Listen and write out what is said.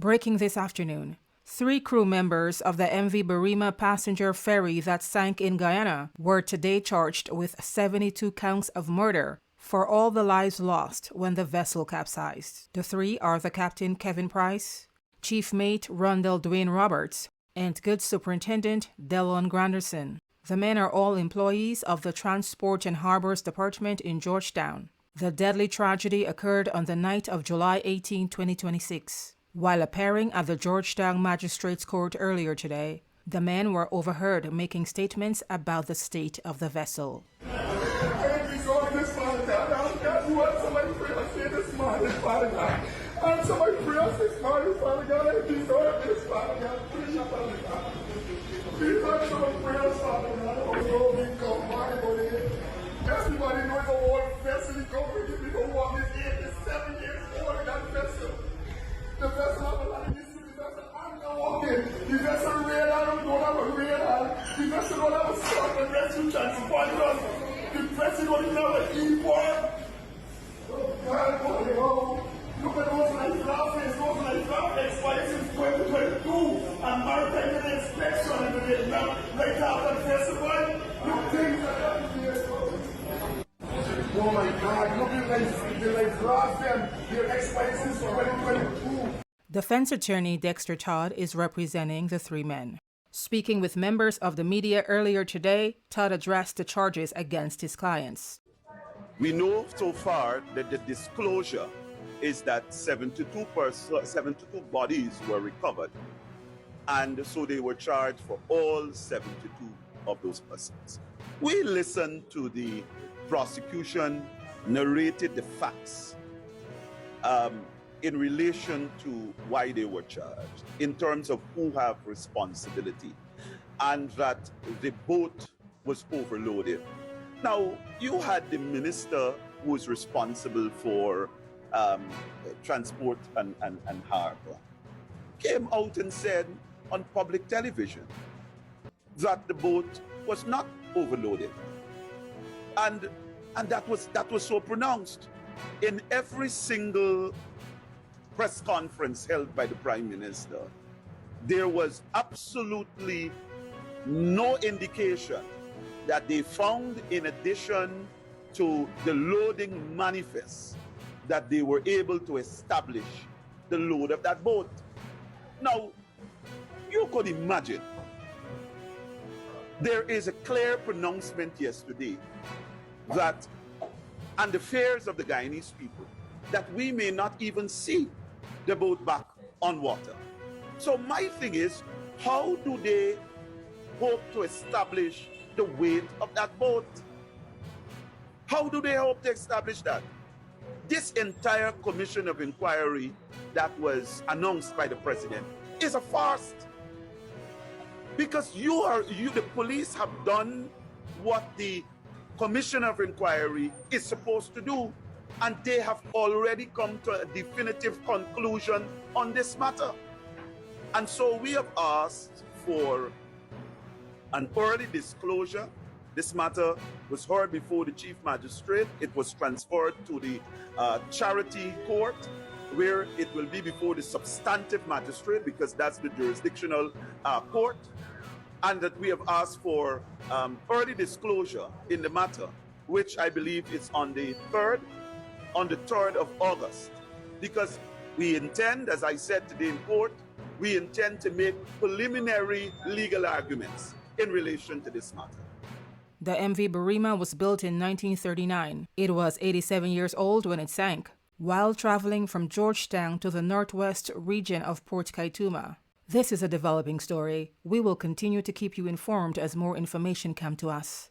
Breaking this afternoon, 3 crew members of the M.V Barima passenger ferry that sank in Guyana were today charged with 72 counts of murder for all the lives lost when the vessel capsized. The 3 are the Captain Kevin Price, Chief Mate Rondell Dwayne Roberts, and Good Superintendent Delon Granderson. The men are all employees of the Transport and Harbors Department in Georgetown. The deadly tragedy occurred on the night of July 18, 2026. While appearing at the Georgetown Magistrates Court earlier today, the men were overheard making statements about the state of the vessel. Everybody knows the whole vessel is going to be the one is 87 years old in that vessel. The vessel have a lot of history. The vessel underwater. The vessel radar don't have a radar. The vessel don't have a search and rescue transponders. The vessel don't even have an e-port. Oh God, look at those life laughing. Those life laughing expired since 2022. And maritime inspection and they now right after the festival. Look things that happen here. Oh my God, look at the life lost them. Their expired since 2022. Defense attorney Dexter Todd is representing the 3 men. Speaking with members of the media earlier today, Todd addressed the charges against his clients. We know so far that the disclosure is that 72 bodies were recovered, and so they were charged for all 72 of those persons. We listened to the prosecution, narrated the facts in relation to why they were charged, in terms of who have responsibility, and that the boat was overloaded. Now, you had the minister who was responsible for transport and harbor, came out and said on public television that the boat was not overloaded. And that was so pronounced. In every single press conference held by the Prime Minister, there was absolutely no indication that they found, in addition to the loading manifest, that they were able to establish the load of that boat. Now, you could imagine, there is a clear pronouncement yesterday that, and the fears of the Guyanese people, that we may not even see the boat back on water. So my thing is, how do they hope to establish the weight of that boat? How do they hope to establish that? This entire commission of inquiry that was announced by the president is a farce. Because the police have done what the commission of inquiry is supposed to do, and they have already come to a definitive conclusion on this matter. And so we have asked for an early disclosure. This matter was heard before the chief magistrate. It was transferred to the charity court, where it will be before the substantive magistrate, because that's the jurisdictional court. And that we have asked for early disclosure in the matter, which I believe is on the 3rd of August, because we intend, as I said today in court, we intend to make preliminary legal arguments in relation to this matter. The M.V Barima was built in 1939. It was 87 years old when it sank, while traveling from Georgetown to the northwest region of Port Kaituma. This is a developing story. We will continue to keep you informed as more information comes to us.